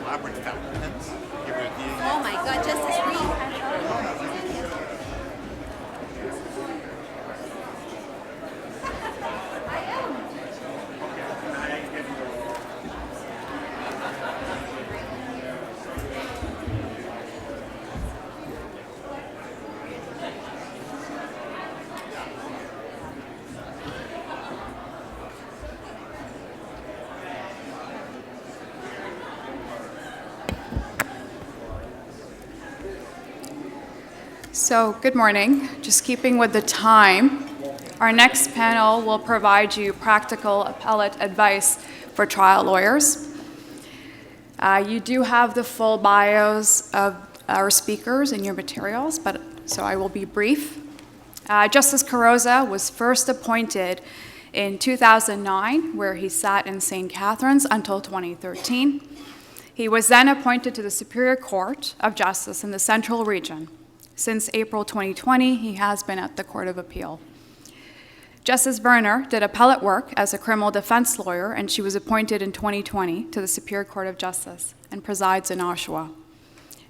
elaborate fountain pens. Oh my God, Justice Reed. So, good morning. Just keeping with the time, our next panel will provide you practical appellate advice for trial lawyers. You do have the full bios of our speakers in your materials, so I will be brief. Justice Coroza was first appointed in 2009, where he sat in St. Catharines until 2013. He was then appointed to the Superior Court of Justice in the Central Region. Since April 2020, he has been at the Court of Appeal. Justice Verner did appellate work as a criminal defense lawyer, and she was appointed in 2020 to the Superior Court of Justice and presides in Oshawa.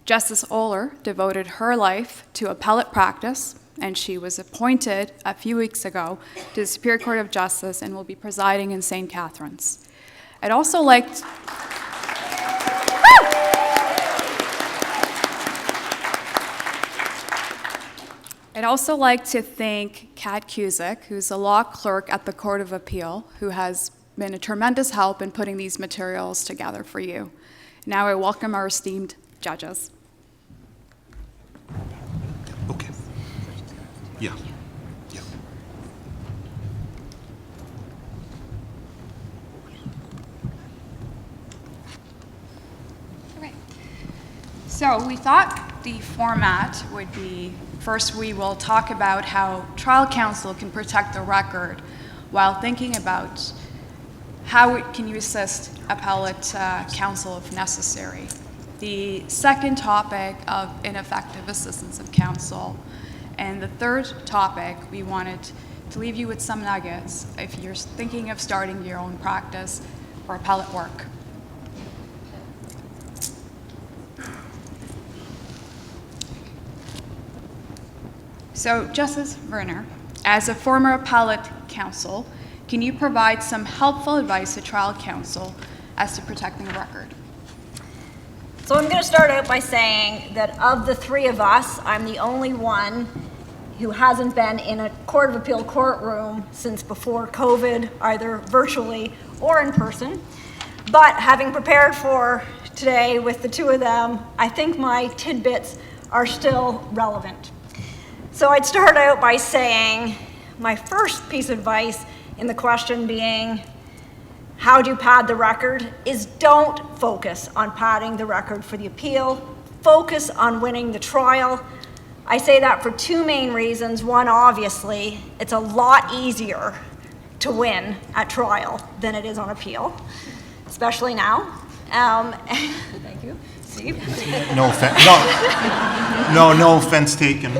Justice Ohler devoted her life to appellate practice, and she was appointed a few weeks ago to the Superior Court of Justice and will be presiding in St. Catharines. I'd also like to thank Kat Cusick, who's a law clerk at the Court of Appeal, who has been a tremendous help in putting these materials together for you. Now I welcome our esteemed judges. Okay. Yeah. Yeah. All right. So we thought the format would be, first we will talk about how trial counsel can protect the record while thinking about how can you assist appellate counsel if necessary. The second topic of ineffective assistance of counsel. And the third topic, we wanted to leave you with some nuggets if you're thinking of starting your own practice for appellate work. So, Justice Verner, as a former appellate counsel, can you provide some helpful advice to trial counsel as to protecting the record? So I'm going to start out by saying that of the three of us, I'm the only one who hasn't been in a Court of Appeal courtroom since before COVID, either virtually or in person. But having prepared for today with the two of them, I think my tidbits are still relevant. So I'd start out by saying my first piece of advice in the question being, how do you pad the record, is don't focus on padding the record for the appeal. Focus on winning the trial. I say that for two main reasons. One, obviously, it's a lot easier to win at trial than it is on appeal, especially now. Thank you. Steve? No offense. No offense taken.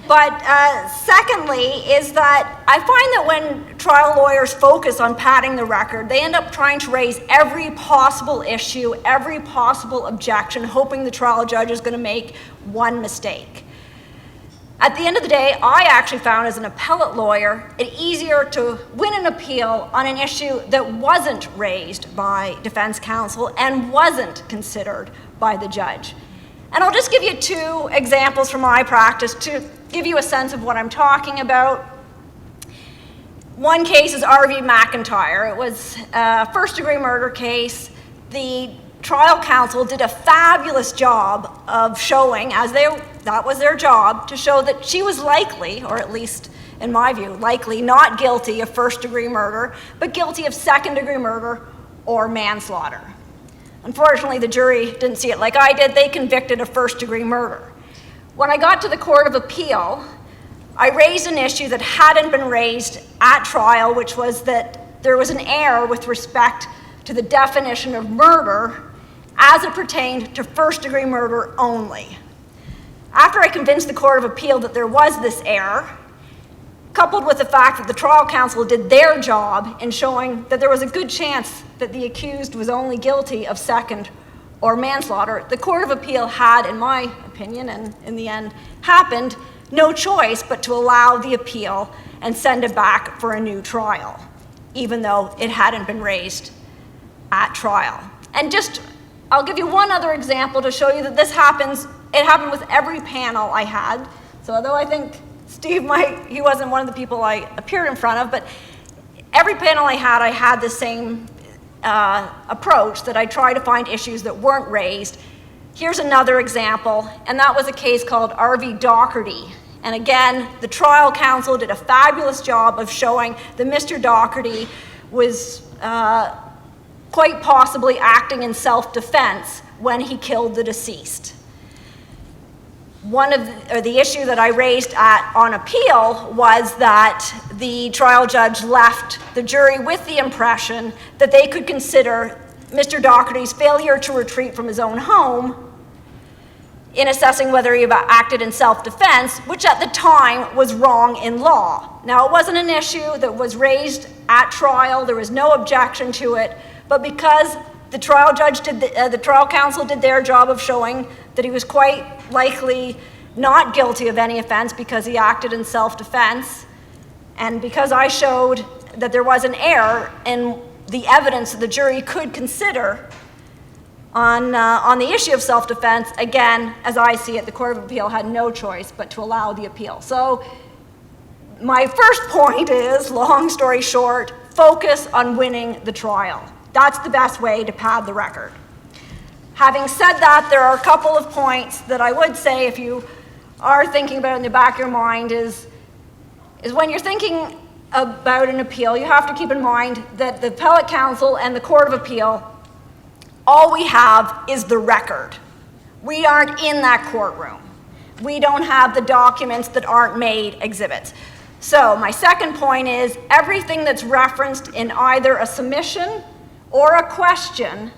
But secondly is that I find that when trial lawyers focus on padding the record, they end up trying to raise every possible issue, every possible objection, hoping the trial judge is going to make one mistake. At the end of the day, I actually found as an appellate lawyer it easier to win an appeal on an issue that wasn't raised by defense counsel and wasn't considered by the judge. And I'll just give you two examples from my practice to give you a sense of what I'm talking about. One case is R.V. McIntyre. It was a first-degree murder case. The trial counsel did a fabulous job of showing, that was their job, to show that she was likely, or at least in my view, likely not guilty of first-degree murder, but guilty of second-degree murder or manslaughter. Unfortunately, the jury didn't see it like I did. They convicted of first-degree murder. When I got to the Court of Appeal, I raised an issue that hadn't been raised at trial, which was that there was an error with respect to the definition of murder as it pertained to first-degree murder only. After I convinced the Court of Appeal that there was this error, coupled with the fact that the trial counsel did their job in showing that there was a good chance that the accused was only guilty of second or manslaughter, the Court of Appeal had, in my opinion, and in the end happened, no choice but to allow the appeal and send it back for a new trial, even though it hadn't been raised at trial. And just, I'll give you one other example to show you that this happens. It happened with every panel I had. So although I think Steve he wasn't one of the people I appeared in front of, but every panel I had the same approach, that I try to find issues that weren't raised. Here's another example, and that was a case called R.V. Doherty. And again, the trial counsel did a fabulous job of showing that Mr. Doherty was quite possibly acting in self-defense when he killed the deceased. The issue that I raised on appeal was that the trial judge left the jury with the impression that they could consider Mr. Doherty's failure to retreat from his own home in assessing whether he acted in self-defense, which at the time was wrong in law. Now, it wasn't an issue that was raised at trial. There was no objection to it, but because the trial counsel did their job of showing that he was quite likely not guilty of any offense because he acted in self-defense, and because I showed that there was an error in the evidence that the jury could consider on the issue of self-defense, again, as I see it, the Court of Appeal had no choice but to allow the appeal. So my first point is, long story short, focus on winning the trial. That's the best way to pad the record. Having said that, there are a couple of points that I would say, if you are thinking about it in the back of your mind, is when you're thinking about an appeal, you have to keep in mind that the Appellate Counsel and the Court of Appeal, all we have is the record. We aren't in that courtroom. We don't have the documents that aren't made exhibits. So my second point is, everything that's referenced in either a submission or a question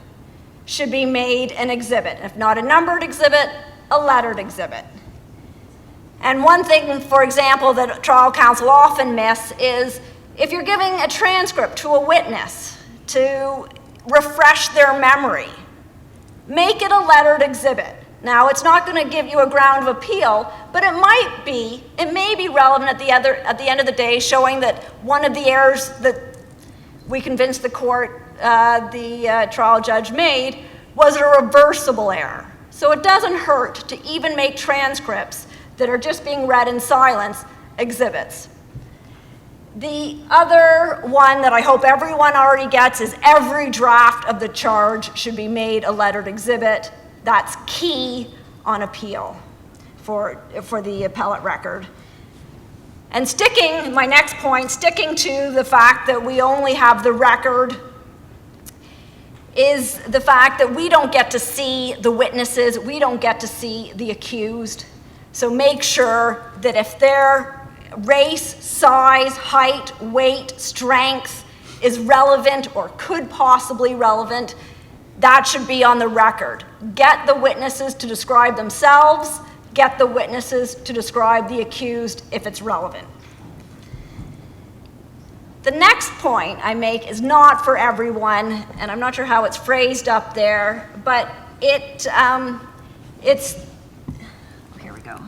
should be made an exhibit. If not a numbered exhibit, a lettered exhibit. And one thing, for example, that trial counsel often miss is if you're giving a transcript to a witness to refresh their memory, make it a lettered exhibit. Now, it's not going to give you a ground of appeal, but it may be relevant at the end of the day, showing that one of the errors that we convinced the court the trial judge made was a reversible error. So it doesn't hurt to even make transcripts that are just being read in silence exhibits. The other one that I hope everyone already gets is every draft of the charge should be made a lettered exhibit. That's key on appeal for the appellate record. And my next point, sticking to the fact that we only have the record, is the fact that we don't get to see the witnesses, we don't get to see the accused. So make sure that if their race, size, height, weight, strength is relevant or could possibly relevant, that should be on the record. Get the witnesses to describe themselves, get the witnesses to describe the accused if it's relevant. The next point I make is not for everyone, and I'm not sure how it's phrased up there, but it's, here we go.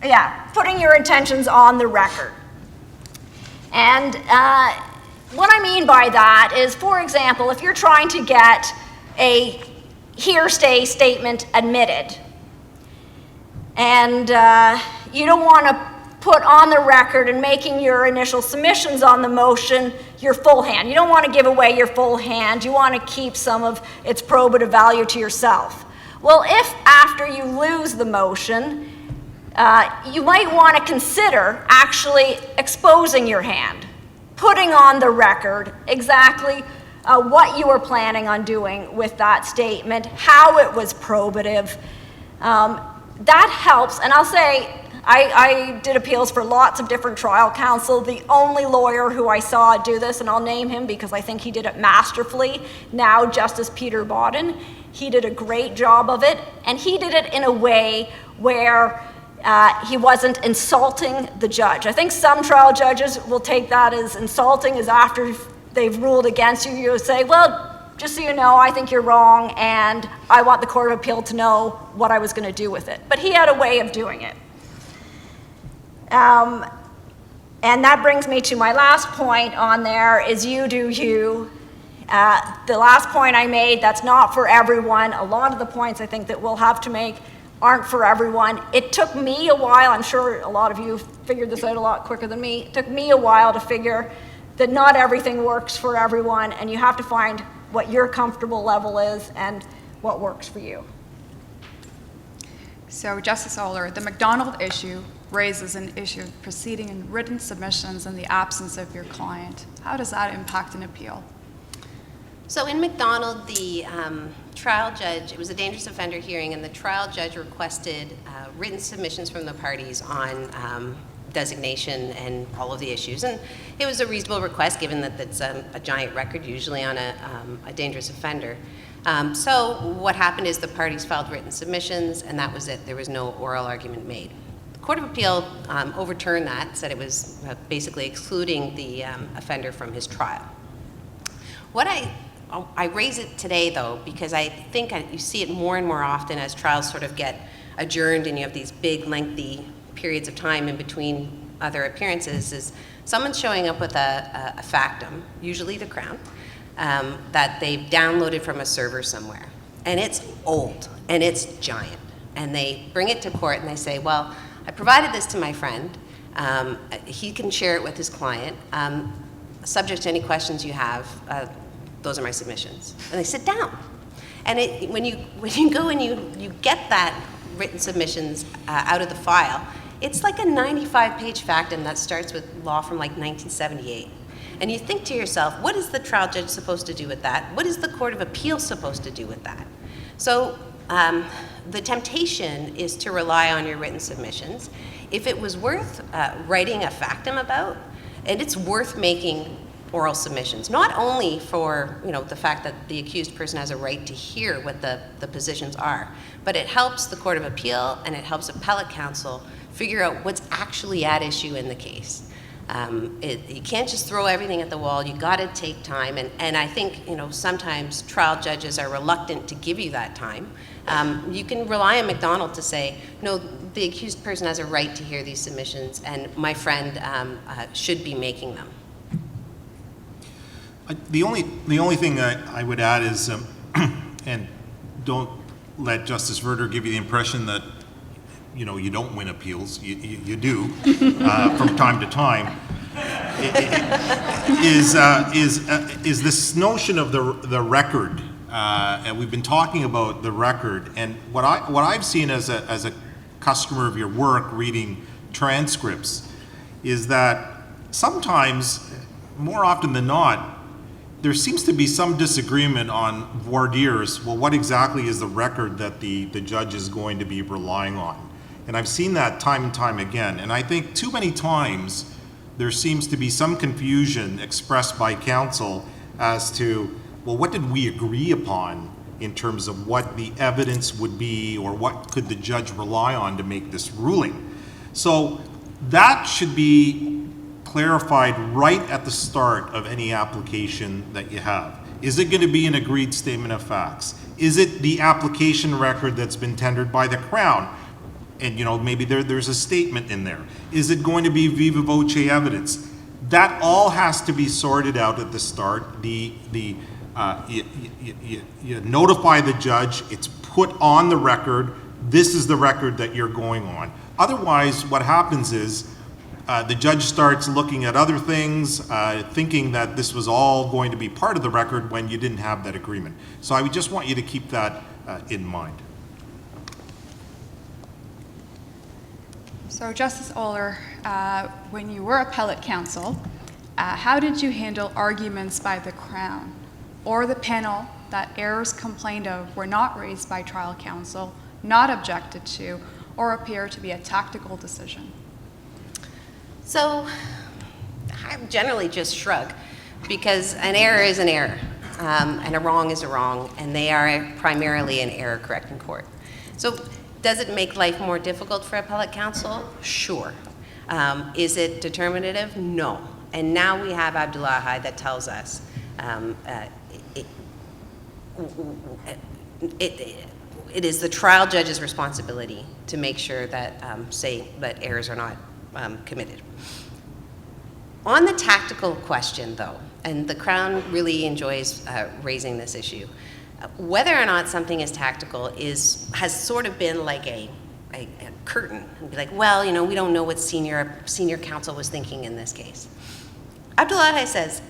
Yeah, putting your intentions on the record. And what I mean by that is, for example, if you're trying to get a hearsay statement admitted, and you don't want to put on the record and making your initial submissions on the motion your full hand. You don't want to give away your full hand. You want to keep some of its probative value to yourself. Well, if after you lose the motion, you might want to consider actually exposing your hand, putting on the record exactly what you were planning on doing with that statement, how it was probative. That helps, and I'll say, I did appeals for lots of different trial counsel. The only lawyer who I saw do this, and I'll name him because I think he did it masterfully, now Justice Peter Bodden. He did a great job of it, and he did it in a way where he wasn't insulting the judge. I think some trial judges will take that as insulting, as after they've ruled against you, you'll say, well, just so you know, I think you're wrong, and I want the Court of Appeal to know what I was going to do with it. But he had a way of doing it. And that brings me to my last point on there is you do you. The last point I made, that's not for everyone. A lot of the points I think that we'll have to make aren't for everyone. It took me a while, I'm sure a lot of you figured this out a lot quicker than me. It took me a while to figure that not everything works for everyone, and you have to find what your comfortable level is and what works for you. So, Justice Ohler, the McDonald issue raises an issue of proceeding in written submissions in the absence of your client. How does that impact an appeal? So in McDonald, the trial judge, it was a dangerous offender hearing, and the trial judge requested written submissions from the parties on designation and all of the issues. And it was a reasonable request, given that it's a giant record, usually on a dangerous offender. So what happened is the parties filed written submissions, and that was it. There was no oral argument made. The Court of Appeal overturned that, said it was basically excluding the offender from his trial. I raise it today, though, because I think you see it more and more often as trials sort of get adjourned and you have these big, lengthy periods of time in between other appearances, is someone's showing up with a factum, usually the Crown, that they've downloaded from a server somewhere. And it's old, and it's giant. And they bring it to court and they say, well, I provided this to my friend. He can share it with his client. Subject to any questions you have, those are my submissions. And they sit down. And when you go and you get that written submissions out of the file, it's like a 95-page factum that starts with law from like 1978. And you think to yourself, what is the trial judge supposed to do with that? What is the Court of Appeal supposed to do with that? So the temptation is to rely on your written submissions. If it was worth writing a factum about, and it's worth making oral submissions, not only for the fact that the accused person has a right to hear what the positions are, but it helps the Court of Appeal and it helps appellate counsel figure out what's actually at issue in the case. You can't just throw everything at the wall. You got to take time, and I think sometimes trial judges are reluctant to give you that time. You can rely on McDonald to say, no, the accused person has a right to hear these submissions, and my friend should be making them. The only thing I would add is, and don't let Justice Verner give you the impression that you don't win appeals. You do from time to time. Is this notion of the record, and we've been talking about the record, and what I've seen as a customer of your work reading transcripts is that sometimes, more often than not, there seems to be some disagreement on voir dire's, well, what exactly is the record that the judge is going to be relying on? And I've seen that time and time again. And I think too many times there seems to be some confusion expressed by counsel as to, well, what did we agree upon in terms of what the evidence would be, or what could the judge rely on to make this ruling? So that should be clarified right at the start of any application that you have. Is it going to be an agreed statement of facts? Is it the application record that's been tendered by the Crown? And maybe there's a statement in there. Is it going to be viva voce evidence? That all has to be sorted out at the start. You notify the judge, it's put on the record, this is the record that you're going on. Otherwise, what happens is the judge starts looking at other things, thinking that this was all going to be part of the record when you didn't have that agreement. So I would just want you to keep that in mind. So, Justice Ohler, when you were appellate counsel, how did you handle arguments by the Crown or the panel that errors complained of were not raised by trial counsel, not objected to, or appear to be a tactical decision? So I generally just shrug, because an error is an error, and a wrong is a wrong, and they are primarily an error-correcting court. So Does it make life more difficult for appellate counsel? Sure. Is it determinative? No. And now we have Abdullahi that tells us it is the trial judge's responsibility to make sure that, that errors are not committed. On the tactical question, though, and the Crown really enjoys raising this issue, whether or not something is tactical has sort of been like a curtain. And be like, well, you know, we don't know what senior counsel was thinking in this case. Abdullahi says,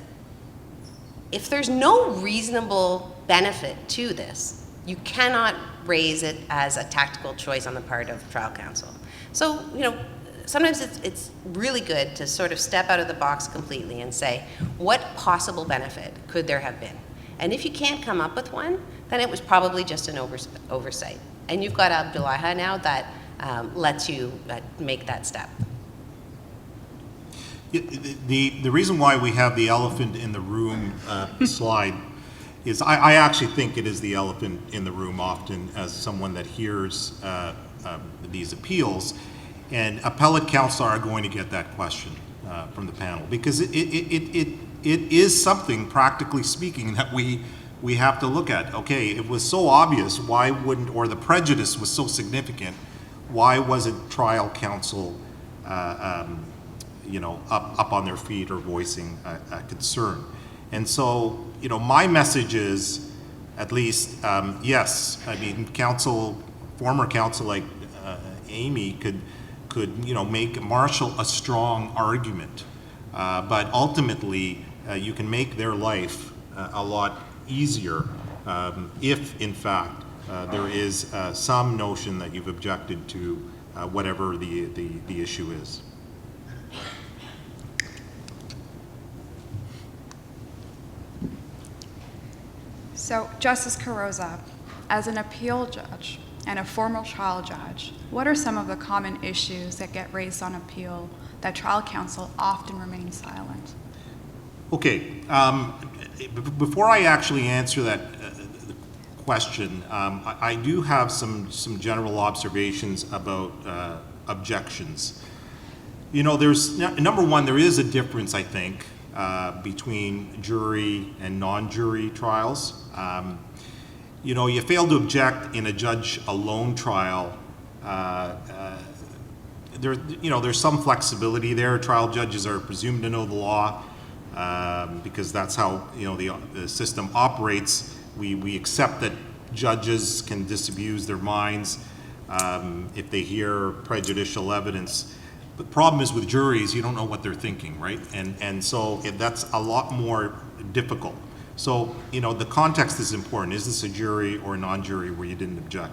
if there's no reasonable benefit to this, you cannot raise it as a tactical choice on the part of trial counsel. So, you know, sometimes it's really good to sort of step out of the box completely and say, what possible benefit could there have been? And if you can't come up with one, then it was probably just an oversight. And you've got Abdullahi now that lets you make that step. The reason why we have the elephant in the room slide is I actually think it is the elephant in the room often as someone that hears these appeals, and appellate counsel are going to get that question from the panel, because it is something, practically speaking, that we have to look at. Okay, it was so obvious, why wouldn't, or the prejudice was so significant, why wasn't trial counsel you know, up on their feet or voicing a concern? And so, you know, my message is, at least, yes, I mean, former counsel like Amy could, you know, marshal a strong argument, but ultimately, you can make their life a lot easier if, in fact, there is some notion that you've objected to whatever the issue is. So, Justice Coroza, as an appeal judge and a former trial judge, what are some of the common issues that get raised on appeal that trial counsel often remains silent? Okay, before I actually answer that question, I do have some general observations about objections. You know, there's, number one, there is a difference, I think, between jury and non-jury trials. You know, you fail to object in a judge alone trial. There's some flexibility there. Trial judges are presumed to know the law because that's how, you know, the system operates. We accept that judges can disabuse their minds if they hear prejudicial evidence. The problem is with juries, you don't know what they're thinking, right? And so that's a lot more difficult. So, you know, the context is important. Is this a jury or a non-jury where you didn't object?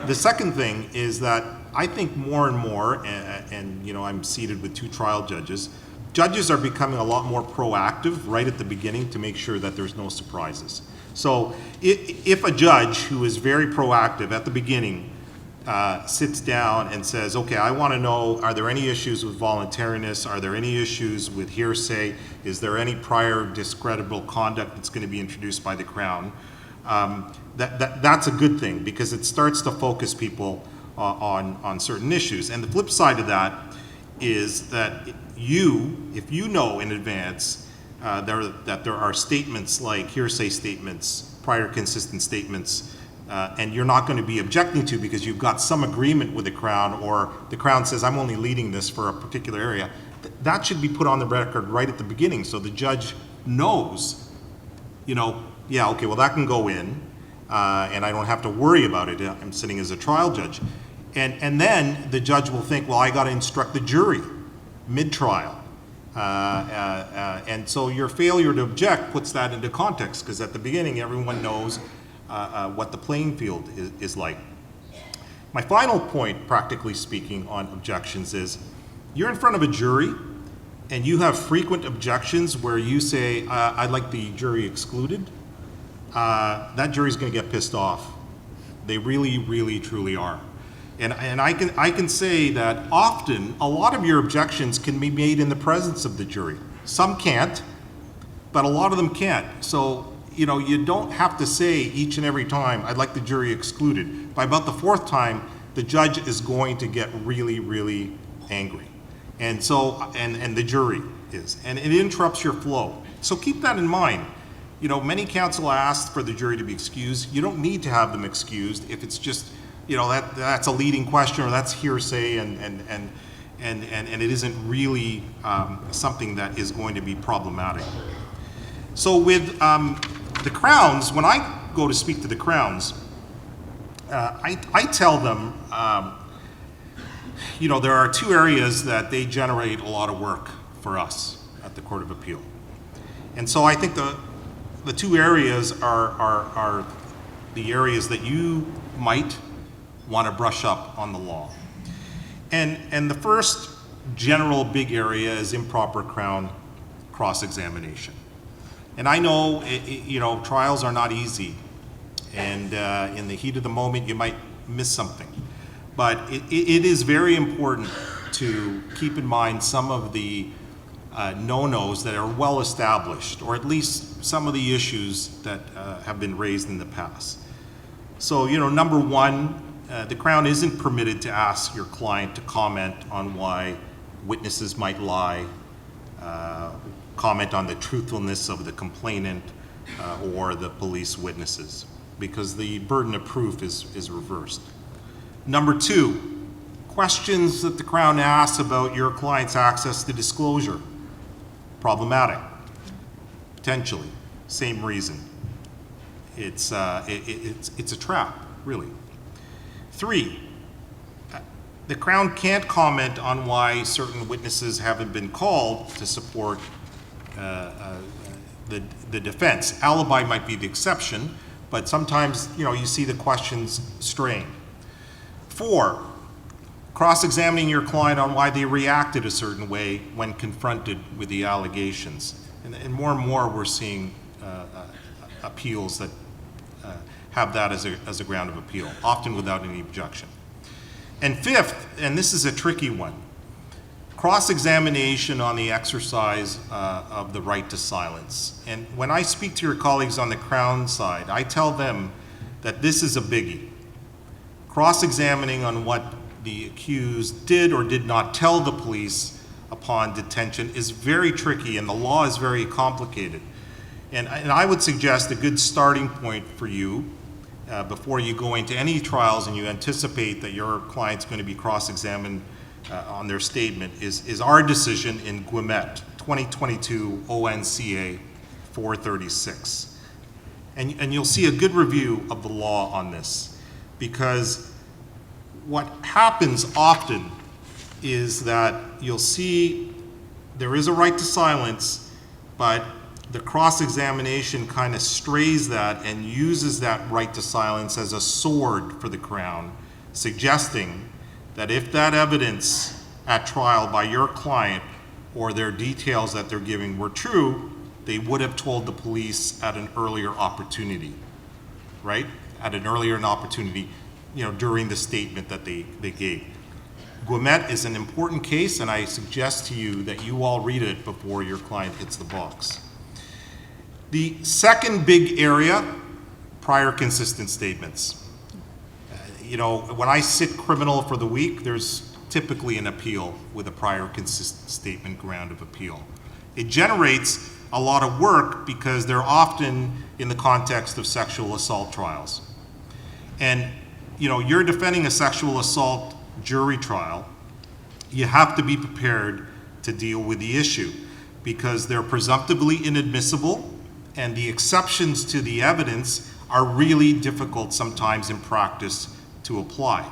The second thing is that I think more and more, and you know, I'm seated with two trial judges, judges are becoming a lot more proactive right at the beginning to make sure that there's no surprises. So if a judge who is very proactive at the beginning sits down and says, okay, I want to know, are there any issues with voluntariness? Are there any issues with hearsay? Is there any prior discreditable conduct that's going to be introduced by the Crown? That's a good thing, because it starts to focus people on certain issues. And the flip side of that is that if you know in advance that there are statements like hearsay statements, prior consistent statements, and you're not going to be objecting to because you've got some agreement with the Crown, or the Crown says, I'm only leading this for a particular area, that should be put on the record right at the beginning so the judge knows, you know, yeah, okay, well, that can go in, and I don't have to worry about it. I'm sitting as a trial judge. And then the judge will think, well, I got to instruct the jury mid-trial. And so your failure to object puts that into context, because at the beginning, everyone knows what the playing field is like. My final point, practically speaking, on objections is, you're in front of a jury, and you have frequent objections where you say, I'd like the jury excluded. That jury's going to get pissed off. They really, really, truly are. And I can say that often a lot of your objections can be made in the presence of the jury. Some can't, but a lot of them can't. So you know, you don't have to say each and every time, I'd like the jury excluded. By about the fourth time, the judge is going to get really, really angry. And so, and the jury is, and it interrupts your flow. So keep that in mind. You know, many counsel ask for the jury to be excused. You don't need to have them excused if it's just, you know, that's a leading question or that's hearsay and it isn't really something that is going to be problematic. So with the Crowns, when I go to speak to the Crowns, I tell them, you know, there are two areas that they generate a lot of work for us at the Court of Appeal. And so I think the two areas are the areas that you might want to brush up on the law. And the first general big area is improper Crown cross-examination. And I know, you know, trials are not easy. And in the heat of the moment, you might miss something. But it is very important to keep in mind some of the no-nos that are well established, or at least some of the issues that have been raised in the past. So, you know, number one, the Crown isn't permitted to ask your client to comment on why witnesses might lie, comment on the truthfulness of the complainant or the police witnesses, because the burden of proof is reversed. Number two, questions that the Crown asks about your client's access to disclosure. Problematic, potentially, same reason. It's a trap, really. Three, the Crown can't comment on why certain witnesses haven't been called to support the defense. Alibi might be the exception, but sometimes, you know, you see the questions straying. Four, cross-examining your client on why they reacted a certain way when confronted with the allegations. And more we're seeing appeals that have that as a ground of appeal, often without any objection. And fifth, and this is a tricky one, cross-examination on the exercise of the right to silence. And when I speak to your colleagues on the Crown side, I tell them that this is a biggie. Cross-examining on what the accused did or did not tell the police upon detention is very tricky, and the law is very complicated. And I would suggest a good starting point for you before you go into any trials and you anticipate that your client's going to be cross-examined on their statement is our decision in Guimet, 2022 ONCA 436. And you'll see a good review of the law on this, because what happens often is that you'll see there is a right to silence, but the cross-examination kind of strays that and uses that right to silence as a sword for the Crown, suggesting that if that evidence at trial by your client or their details that they're giving were true, they would have told the police at an earlier opportunity, right? At an earlier opportunity, you know, during the statement that they gave. Guimet is an important case, and I suggest to you that you all read it before your client hits the box. The second big area, prior consistent statements. You know, when I sit criminal for the week, there's typically an appeal with a prior consistent statement ground of appeal. It generates a lot of work because they're often in the context of sexual assault trials. And, you know, you're defending a sexual assault jury trial, you have to be prepared to deal with the issue because they're presumptively inadmissible, and the exceptions to the evidence are really difficult sometimes in practice to apply.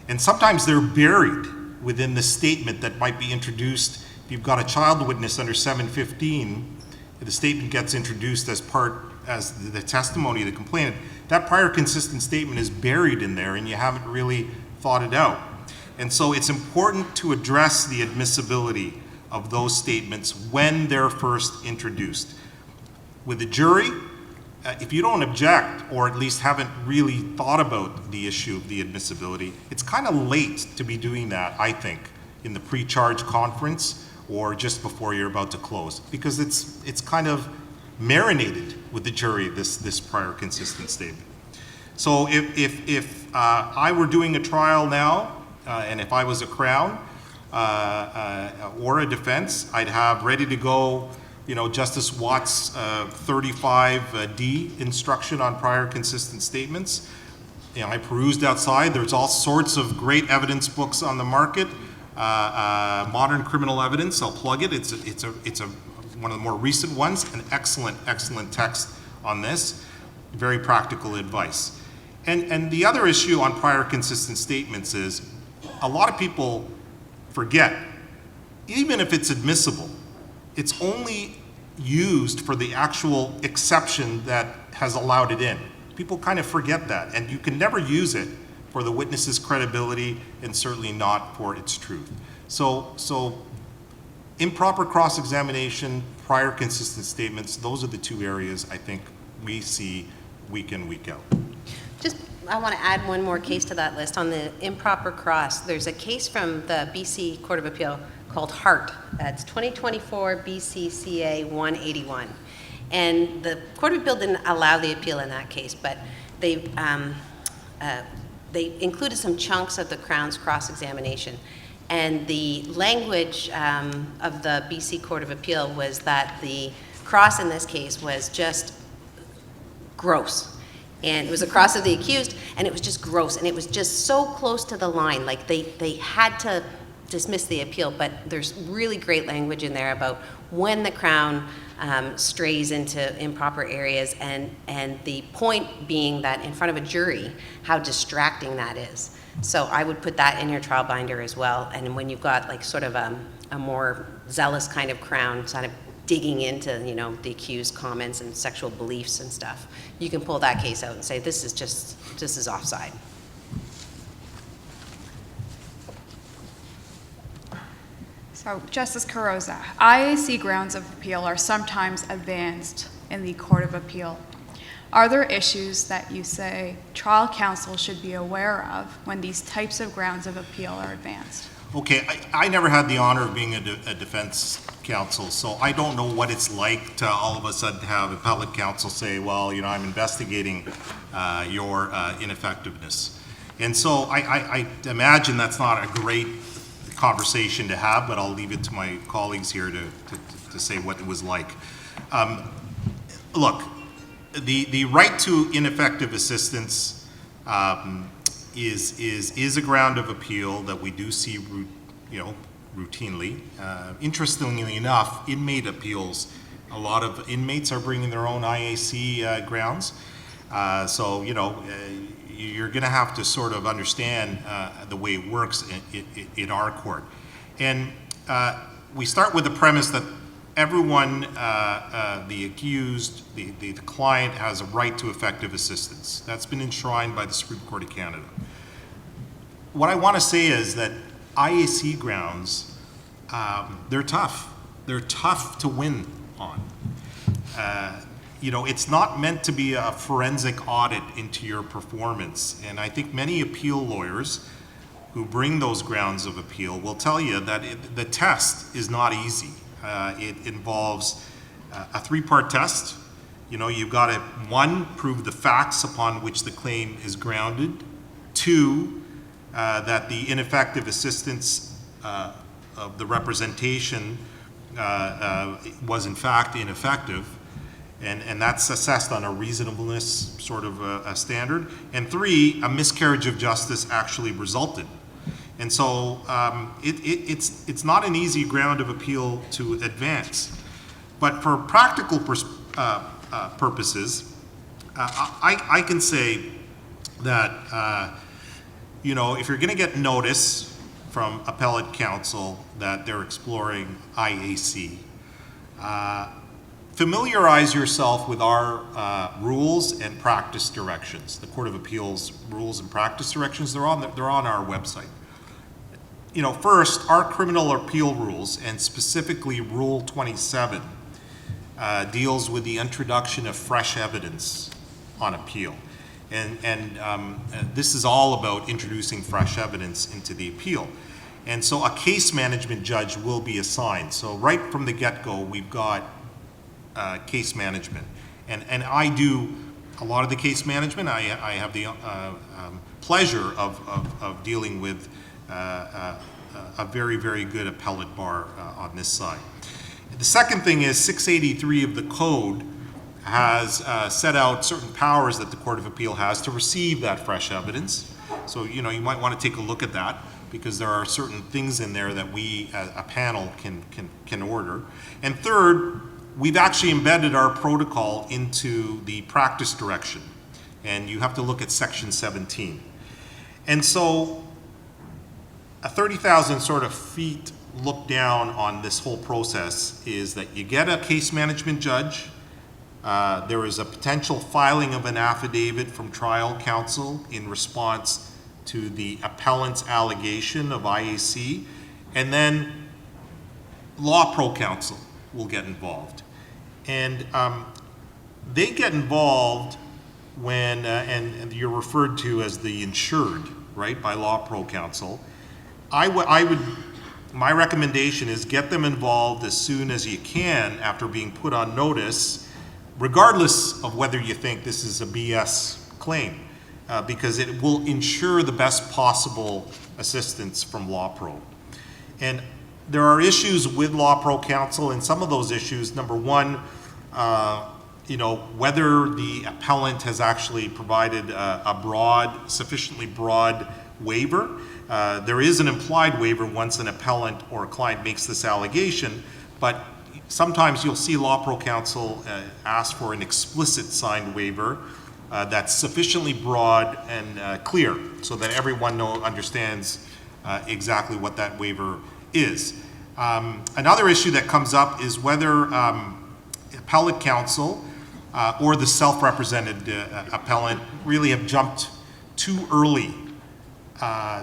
And sometimes they're buried within the statement that might be introduced. If you've got a child witness under 715, the statement gets introduced as the testimony of the complainant. That prior consistent statement is buried in there and you haven't really thought it out. And so it's important to address the admissibility of those statements when they're first introduced. With the jury, if you don't object, or at least haven't really thought about the issue of the admissibility, it's kind of late to be doing that, I think, in the pre-charge conference or just before you're about to close, because it's kind of marinated with the jury, this prior consistent statement. So if I were doing a trial now, and if I was a Crown or a defense, I'd have ready to go, Justice Watt's 35D instruction on prior consistent statements. I perused outside. There's all sorts of great evidence books on the market. Modern Criminal Evidence, I'll plug it. It's one of the more recent ones. An excellent text on this. Very practical advice. And the other issue on prior consistent statements is a lot of people forget, even if it's admissible, it's only used for the actual exception that has allowed it in. People kind of forget that, and you can never use it for the witness's credibility and certainly not for its truth. So improper cross-examination, prior consistent statements, those are the two areas I think we see week in, week out. I want to add one more case to that list on the improper cross. There's a case from the BC Court of Appeal called Hart. It's 2024 BCCA 181. And the Court of Appeal didn't allow the appeal in that case, but they included some chunks of the Crown's cross-examination. And the language of the BC Court of Appeal was that the cross in this case was just gross. And it was a cross of the accused, and it was just gross, and it was just so close to the line. Like they had to dismiss the appeal, but there's really great language in there about when the Crown strays into improper areas, and the point being that in front of a jury, how distracting that is. So I would put that in your trial binder as well. And when you've got like sort of a more zealous kind of Crown, sort of digging into, the accused comments and sexual beliefs and stuff, you can pull that case out and say, this is offside. So, Justice Coroza, IAC grounds of appeal are sometimes advanced in the Court of Appeal. Are there issues that you say trial counsel should be aware of when these types of grounds of appeal are advanced? Okay, I never had the honor of being a defense counsel, so I don't know what it's like to all of a sudden have appellate counsel say, well, I'm investigating your ineffectiveness. And so I imagine that's not a great conversation to have, but I'll leave it to my colleagues here to say what it was like. Look, the right to ineffective assistance is a ground of appeal that we do see, routinely. Interestingly enough, inmate appeals, a lot of inmates are bringing their own IAC grounds. So you're going to have to sort of understand the way it works in our court. And we start with the premise that everyone, the accused, the client, has a right to effective assistance. That's been enshrined by the Supreme Court of Canada. What I want to say is that IAC grounds, they're tough. They're tough to win on. It's not meant to be a forensic audit into your performance. And I think many appeal lawyers who bring those grounds of appeal will tell you that the test is not easy. It involves a three-part test. You've got to, 1, prove the facts upon which the claim is grounded. 2, that the ineffective assistance of the representation was in fact ineffective. And that's assessed on a reasonableness sort of a standard. And 3, a miscarriage of justice actually resulted. And so it's not an easy ground of appeal to advance. But for practical purposes, I can say that, if you're going to get notice from appellate counsel that they're exploring IAC, familiarize yourself with our rules and practice directions. The Court of Appeals rules and practice directions, they're on our website. First, our criminal appeal rules, and specifically Rule 27, deals with the introduction of fresh evidence on appeal. And this is all about introducing fresh evidence into the appeal. And so a case management judge will be assigned. So right from the get-go, we've got case management. And I do a lot of the case management. I have the pleasure of dealing with a very, very good appellate bar on this side. The second thing is 683 of the code has set out certain powers that the Court of Appeal has to receive that fresh evidence. So, you know, you might want to take a look at that, because there are certain things in there that we, as a panel, can order. And third, we've actually embedded our protocol into the practice direction, and you have to look at section 17. And so a 30,000 sort of feet look down on this whole process is that you get a case management judge. There is a potential filing of an affidavit from trial counsel in response to the appellant's allegation of IAC, and then law pro counsel will get involved. And they get involved when, and you're referred to as the insured, right, by law pro counsel. My recommendation is get them involved as soon as you can after being put on notice, regardless of whether you think this is a BS claim, because it will ensure the best possible assistance from law pro. And there are issues with law pro counsel, and some of those issues, number one, you know, whether the appellant has actually provided a sufficiently broad waiver. There is an implied waiver once an appellant or a client makes this allegation, but sometimes you'll see law pro counsel ask for an explicit signed waiver that's sufficiently broad and clear so that everyone understands exactly what that waiver is. Another issue that comes up is whether appellate counsel or the self-represented appellant really have jumped too early.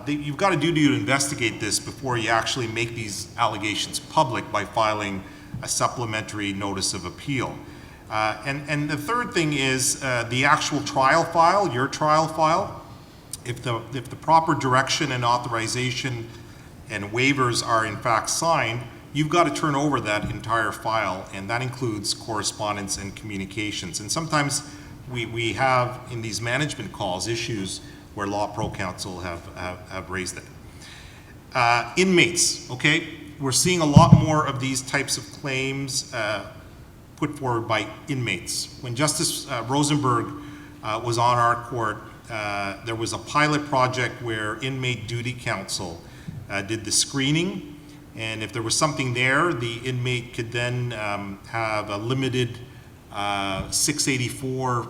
You've got a duty to investigate this before you actually make these allegations public by filing a supplementary notice of appeal. And the third thing is the actual trial file, your trial file. If the proper direction and authorization and waivers are in fact signed, you've got to turn over that entire file, and that includes correspondence and communications. And sometimes we have in these management calls issues where law pro counsel have raised it. Inmates, okay? We're seeing a lot more of these types of claims put forward by inmates. When Justice Rosenberg was on our court, there was a pilot project where inmate duty counsel did the screening, and if there was something there, the inmate could then have a limited 684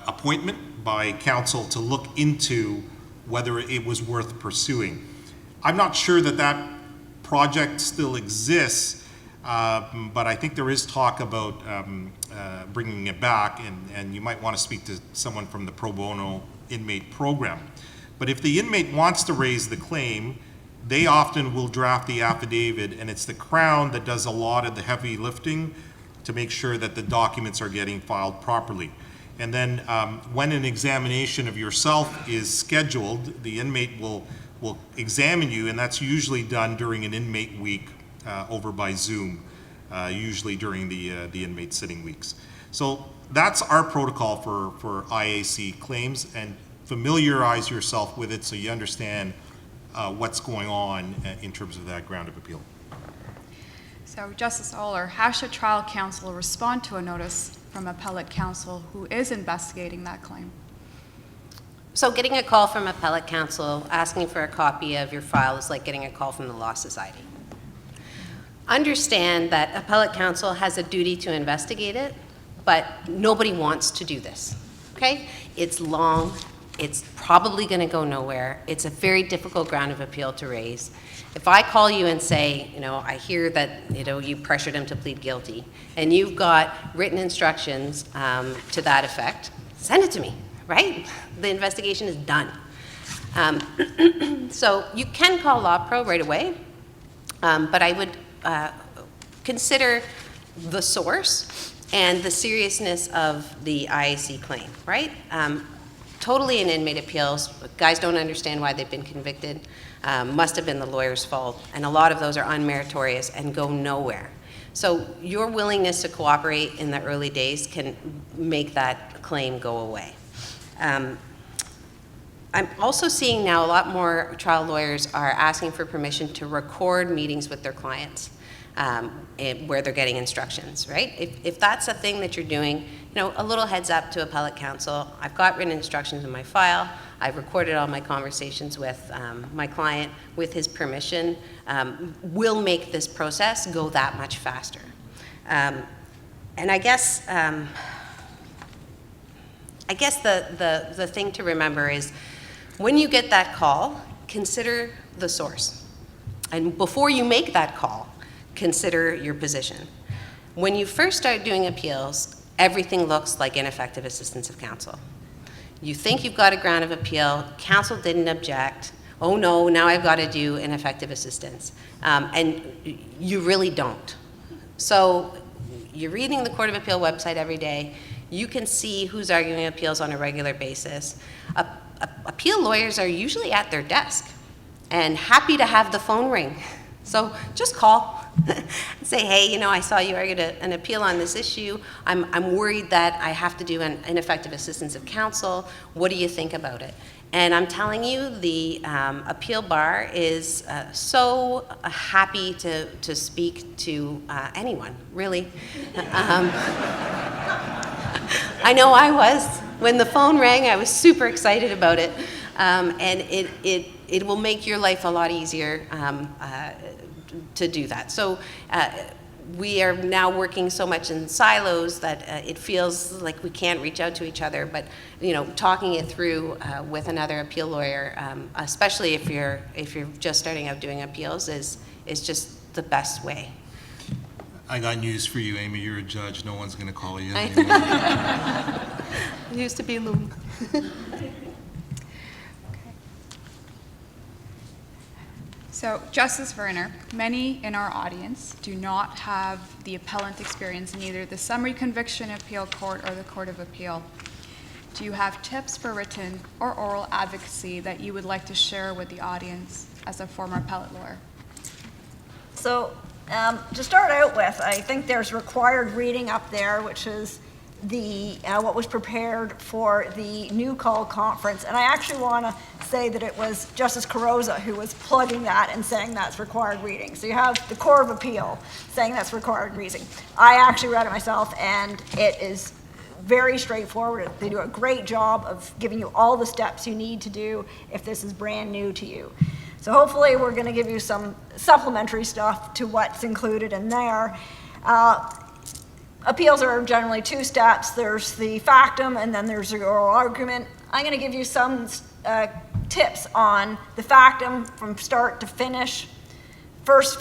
appointment by counsel to look into whether it was worth pursuing. I'm not sure that that project still exists, but I think there is talk about bringing it back, and you might want to speak to someone from the pro bono inmate program. But if the inmate wants to raise the claim, they often will draft the affidavit, and it's the Crown that does a lot of the heavy lifting to make sure that the documents are getting filed properly. And then when an examination of yourself is scheduled, the inmate will examine you, and that's usually done during an inmate week over by Zoom, usually during the inmate sitting weeks. So that's our protocol for IAC claims, and familiarize yourself with it so you understand what's going on in terms of that ground of appeal. So, Justice Ohler, how should trial counsel respond to a notice from appellate counsel who is investigating that claim? So getting a call from appellate counsel asking for a copy of your file is like getting a call from the Law Society. Understand that appellate counsel has a duty to investigate it, but nobody wants to do this, okay? It's long, it's probably gonna go nowhere. It's a very difficult ground of appeal to raise. If I call you and say, you know, I hear that, you know, you pressured him to plead guilty, and you've got written instructions to that effect, send it to me, right? The investigation is done. So you can call Law Pro right away, but I would consider the source and the seriousness of the IAC claim, right? Totally in inmate appeals, guys don't understand why they've been convicted, must have been the lawyer's fault, and a lot of those are unmeritorious and go nowhere. So your willingness to cooperate in the early days can make that claim go away. I'm also seeing now a lot more trial lawyers are asking for permission to record meetings with their clients where they're getting instructions, right? If that's a thing that you're doing, you know, a little heads up to appellate counsel. I've got written instructions in my file. I've recorded all my conversations with my client with his permission. Will make this process go that much faster. And I guess the thing to remember is when you get that call, consider the source. And before you make that call, consider your position. When you first start doing appeals, everything looks like ineffective assistance of counsel. You think you've got a ground of appeal, counsel didn't object, oh no, now I've got to do ineffective assistance. And you really don't. So you're reading the Court of Appeal website every day, you can see who's arguing appeals on a regular basis. Appeal lawyers are usually at their desk and happy to have the phone ring. So just call and say, hey, you know, I saw you argued an appeal on this issue. I'm worried that I have to do an ineffective assistance of counsel. What do you think about it? And I'm telling you, the appeal bar is so happy to speak to anyone, really. I know I was. When the phone rang, I was super excited about it. And it will make your life a lot easier to do that. So we are now working so much in silos that it feels like we can't reach out to each other, but you know, talking it through with another appeal lawyer, especially if you're just starting out doing appeals, is just the best way. I got news for you, Amy. You're a judge. No one's going to call you anymore. It used to be Loom. So, Justice Verner, many in our audience do not have the appellant experience in either the summary conviction appeal court or the Court of Appeal. Do you have tips for written or oral advocacy that you would like to share with the audience as a former appellate lawyer? So to start out with, I think there's required reading up there, which is the what was prepared for the New Call Conference. And I actually want to say that it was Justice Coroza who was plugging that and saying that's required reading. So you have the Court of Appeal saying that's required reading. I actually read it myself, and it is very straightforward. They do a great job of giving you all the steps you need to do if this is brand new to you. So hopefully we're going to give you some supplementary stuff to what's included in there. Appeals are generally two steps. There's the factum, and then there's the oral argument. I'm going to give you some tips on the factum from start to finish. First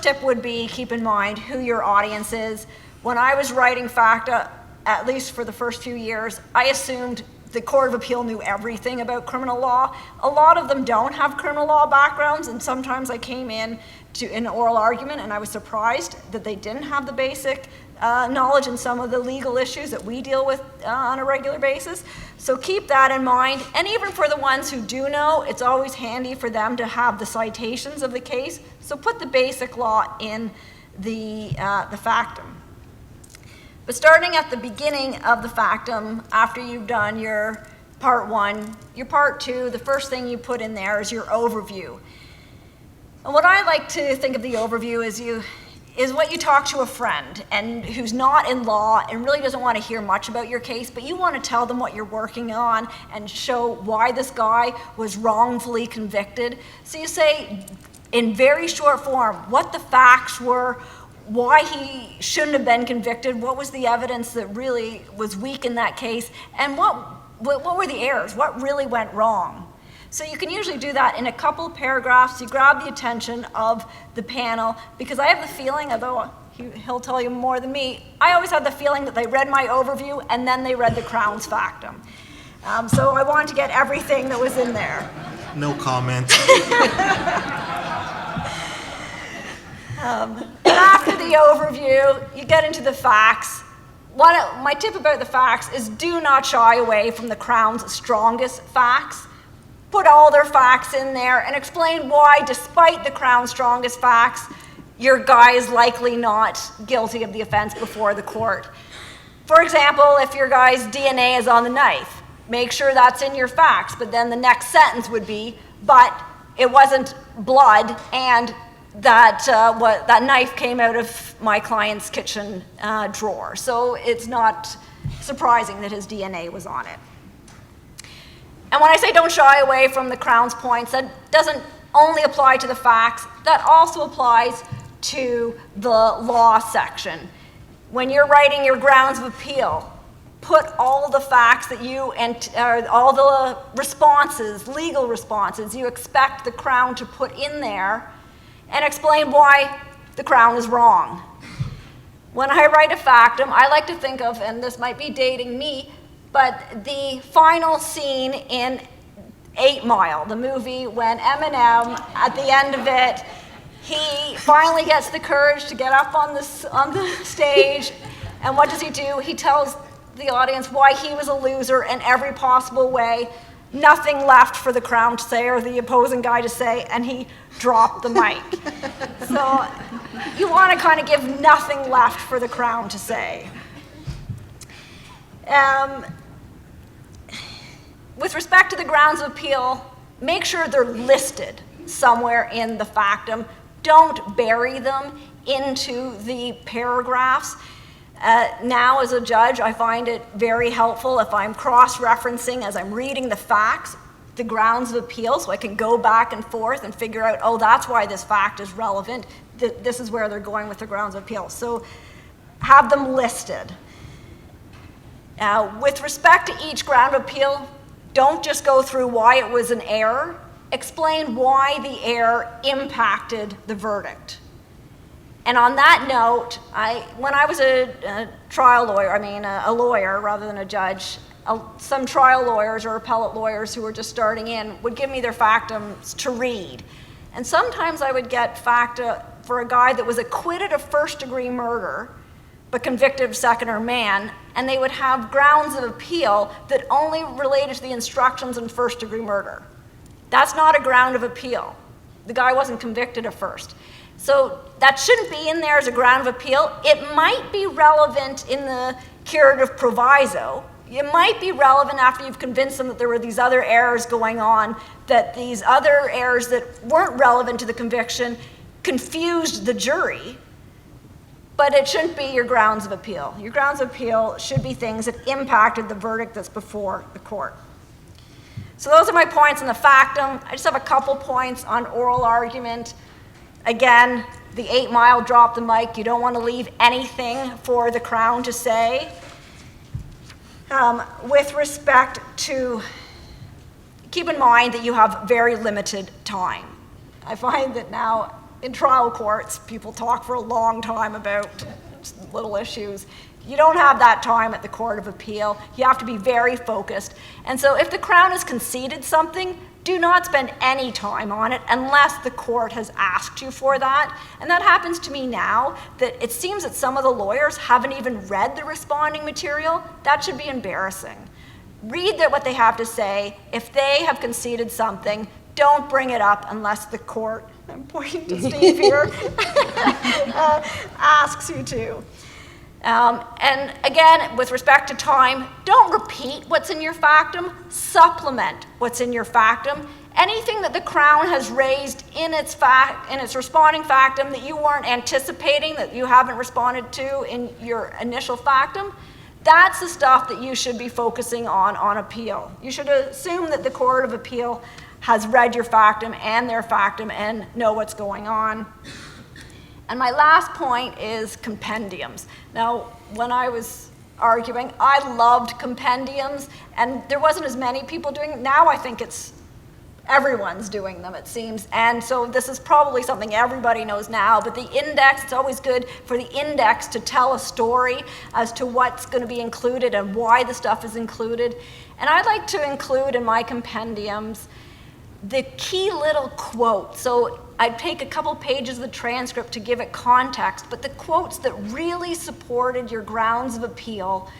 tip would be keep in mind who your audience is. When I was writing facta, at least for the first few years, I assumed the Court of Appeal knew everything about criminal law. A lot of them don't have criminal law backgrounds, and sometimes I came in to an oral argument and I was surprised that they didn't have the basic knowledge in some of the legal issues that we deal with on a regular basis. So keep that in mind. And even for the ones who do know, it's always handy for them to have the citations of the case. So put the basic law in the factum. But starting at the beginning of the factum, after you've done your part one, your part two, the first thing you put in there is your overview. And what I like to think of the overview is what you talk to a friend and who's not in law and really doesn't want to hear much about your case, but you want to tell them what you're working on and show why this guy was wrongfully convicted. So you say in very short form what the facts were, why he shouldn't have been convicted, what was the evidence that really was weak in that case, and what were the errors, what really went wrong. So you can usually do that in a couple of paragraphs. You grab the attention of the panel, because I have the feeling, although he'll tell you more than me, I always had the feeling that they read my overview and then they read the Crown's factum. So I wanted to get everything that was in there. No comment. After the overview, you get into the facts. My tip about the facts is do not shy away from the Crown's strongest facts. Put all their facts in there and explain why, despite the Crown's strongest facts, your guy is likely not guilty of the offense before the court. For example, if your guy's DNA is on the knife, make sure that's in your facts, but then the next sentence would be, but it wasn't blood, and that knife came out of my client's kitchen drawer. So it's not surprising that his DNA was on it. And when I say don't shy away from the Crown's points, that doesn't only apply to the facts, that also applies to the law section. When you're writing your grounds of appeal, put all the facts that you, all the responses, legal responses you expect the Crown to put in there, and explain why the Crown is wrong. When I write a factum, I like to think of, and this might be dating me, but the final scene in 8 Mile, the movie, when Eminem, at the end of it, he finally gets the courage to get up on the stage, and what does he do? He tells the audience why he was a loser in every possible way, nothing left for the Crown to say or the opposing guy to say, and he dropped the mic. So you want to kind of give nothing left for the Crown to say. With respect to the grounds of appeal, make sure they're listed somewhere in the factum. Don't bury them into the paragraphs. Now, as a judge, I find it very helpful if I'm cross-referencing as I'm reading the facts, the grounds of appeal, so I can go back and forth and figure out, oh, that's why this fact is relevant. This is where they're going with the grounds of appeal. So have them listed. With respect to each ground of appeal, don't just go through why it was an error. Explain why the error impacted the verdict. And on that note, when I was a trial lawyer, a lawyer rather than a judge, some trial lawyers or appellate lawyers who were just starting in would give me their factums to read. And sometimes I would get facta for a guy that was acquitted of first-degree murder but convicted of second-degree man, and they would have grounds of appeal that only related to the instructions in first-degree murder. That's not a ground of appeal. The guy wasn't convicted of first. So that shouldn't be in there as a ground of appeal. It might be relevant in the curative proviso. It might be relevant after you've convinced them that there were these other errors going on, that these other errors that weren't relevant to the conviction confused the jury, but it shouldn't be your grounds of appeal. Your grounds of appeal should be things that impacted the verdict that's before the court. So those are my points on the factum. I just have a couple points on oral argument. Again, the 8 Mile drop the mic. You don't want to leave anything for the Crown to say. With respect to, keep in mind that you have very limited time. I find that now in trial courts, people talk for a long time about little issues. You don't have that time at the Court of Appeal. You have to be very focused. And so if the Crown has conceded something, do not spend any time on it unless the court has asked you for that. And that happens to me now, that it seems that some of the lawyers haven't even read the responding material. That should be embarrassing. Read what they have to say. If they have conceded something, don't bring it up unless the court, I'm pointing to Steve here, asks you to. And again, with respect to time, don't repeat what's in your factum, supplement what's in your factum. Anything that the Crown has raised in its responding factum that you weren't anticipating, that you haven't responded to in your initial factum, that's the stuff that you should be focusing on appeal. You should assume that the Court of Appeal has read your factum and their factum and know what's going on. And my last point is compendiums. Now, when I was arguing, I loved compendiums, and there wasn't as many people doing them. Now I think everyone's doing them, it seems. And so this is probably something everybody knows now, but the index, it's always good for the index to tell a story as to what's going to be included and why the stuff is included. And I like to include in my compendiums the key little quote. So I'd take a couple pages of the transcript to give it context, but the quotes that really supported your grounds of appeal,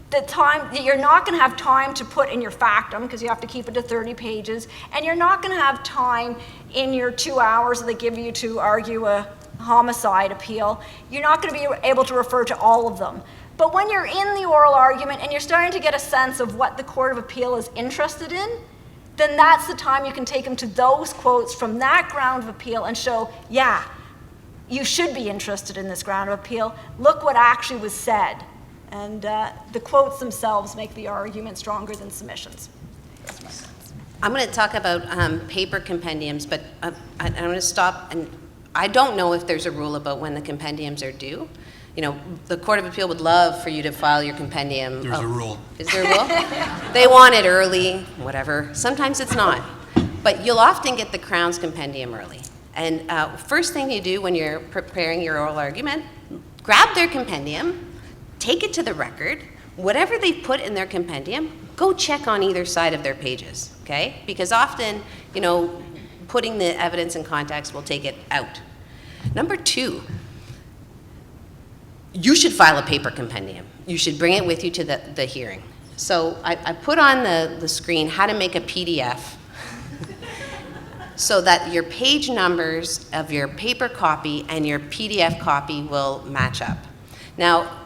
the time that you're not going to have time to put in your factum because you have to keep it to 30 pages, and you're not going to have time in your 2 hours that they give you to argue a homicide appeal, you're not going to be able to refer to all of them. But when you're in the oral argument and you're starting to get a sense of what the Court of Appeal is interested in, then that's the time you can take them to those quotes from that ground of appeal and show, yeah, you should be interested in this ground of appeal. Look what actually was said. And the quotes themselves make the argument stronger than submissions. I'm going to talk about paper compendiums, but I'm going to stop. And I don't know if there's a rule about when the compendiums are due. You know, the Court of Appeal would love for you to file your compendium. There's a rule. Is there a rule? They want it early, whatever. Sometimes it's not. But you'll often get the Crown's compendium early. And first thing you do when you're preparing your oral argument, grab their compendium, take it to the record, whatever they put in their compendium, go check on either side of their pages, okay? Because often, you know, putting the evidence in context will take it out. Number two, you should file a paper compendium. You should bring it with you to the hearing. So I put on the screen how to make a PDF so that your page numbers of your paper copy and your PDF copy will match up. Now,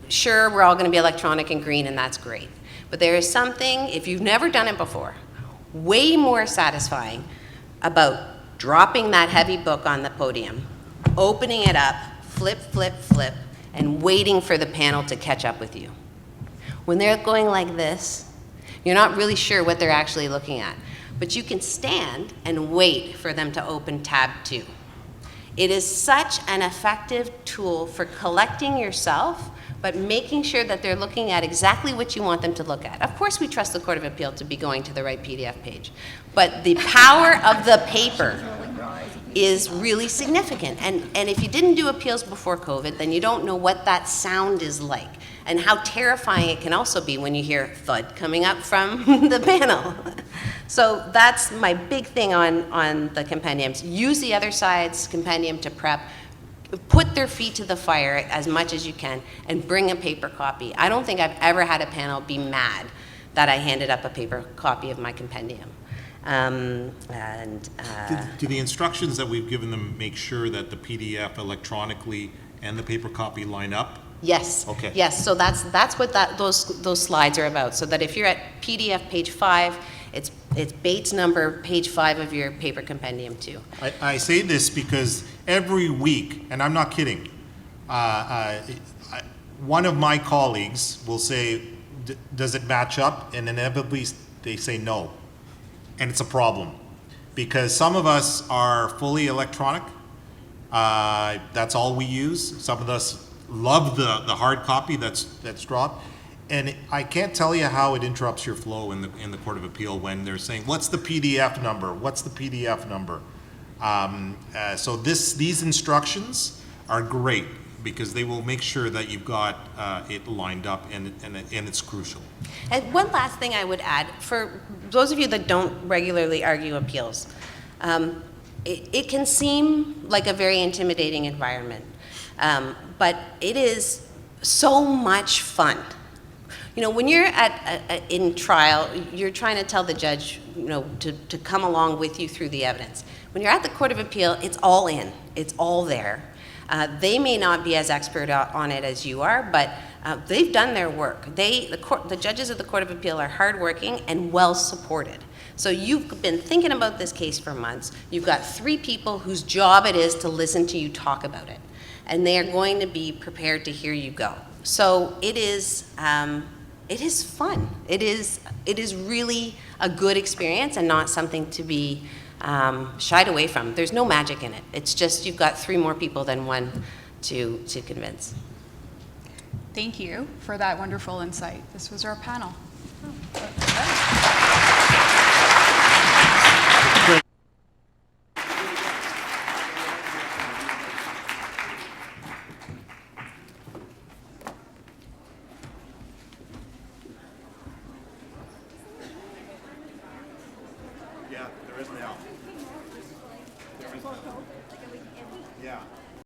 sure, we're all going to be electronic and green, and that's great. But there is something, if you've never done it before, way more satisfying about dropping that heavy book on the podium, opening it up, flip, flip, flip, and waiting for the panel to catch up with you. When they're going like this, you're not really sure what they're actually looking at, but you can stand and wait for them to open tab 2. It is such an effective tool for collecting yourself, but making sure that they're looking at exactly what you want them to look at. Of course, we trust the Court of Appeal to be going to the right PDF page, but the power of the paper is really significant. And if you didn't do appeals before COVID, then you don't know what that sound is like and how terrifying it can also be when you hear thud coming up from the panel. So that's my big thing on the compendiums. Use the other side's compendium to prep. Put their feet to the fire as much as you can and bring a paper copy. I don't think I've ever had a panel be mad that I handed up a paper copy of my compendium. Do the instructions that we've given them make sure that the PDF electronically and the paper copy line up? Yes. Okay. Yes. So that's what those slides are about. So that if you're at PDF page 5, it's Bates number page 5 of your paper compendium too. I say this because every week, and I'm not kidding, one of my colleagues will say, does it match up? And inevitably they say no. And it's a problem because some of us are fully electronic. That's all we use. Some of us love the hard copy that's dropped. And I can't tell you how it interrupts your flow in the Court of Appeal when they're saying, what's the PDF number? What's the PDF number? So these instructions are great because they will make sure that you've got it lined up and it's crucial. And one last thing I would add, for those of you that don't regularly argue appeals, it can seem like a very intimidating environment, but it is so much fun. You know, when you're in trial, you're trying to tell the judge, you know, to come along with you through the evidence. When you're at the Court of Appeal, it's all in. It's all there. They may not be as expert on it as you are, but they've done their work. The judges of the Court of Appeal are hardworking and well supported. So you've been thinking about this case for months. You've got 3 people whose job it is to listen to you talk about it, and they are going to be prepared to hear you go. So it is fun. It is really a good experience and not something to be shied away from. There's no magic in it. It's just you've got 3 more people than one to convince. Thank you for that wonderful insight. This was our panel. Yeah, there is now. Yeah.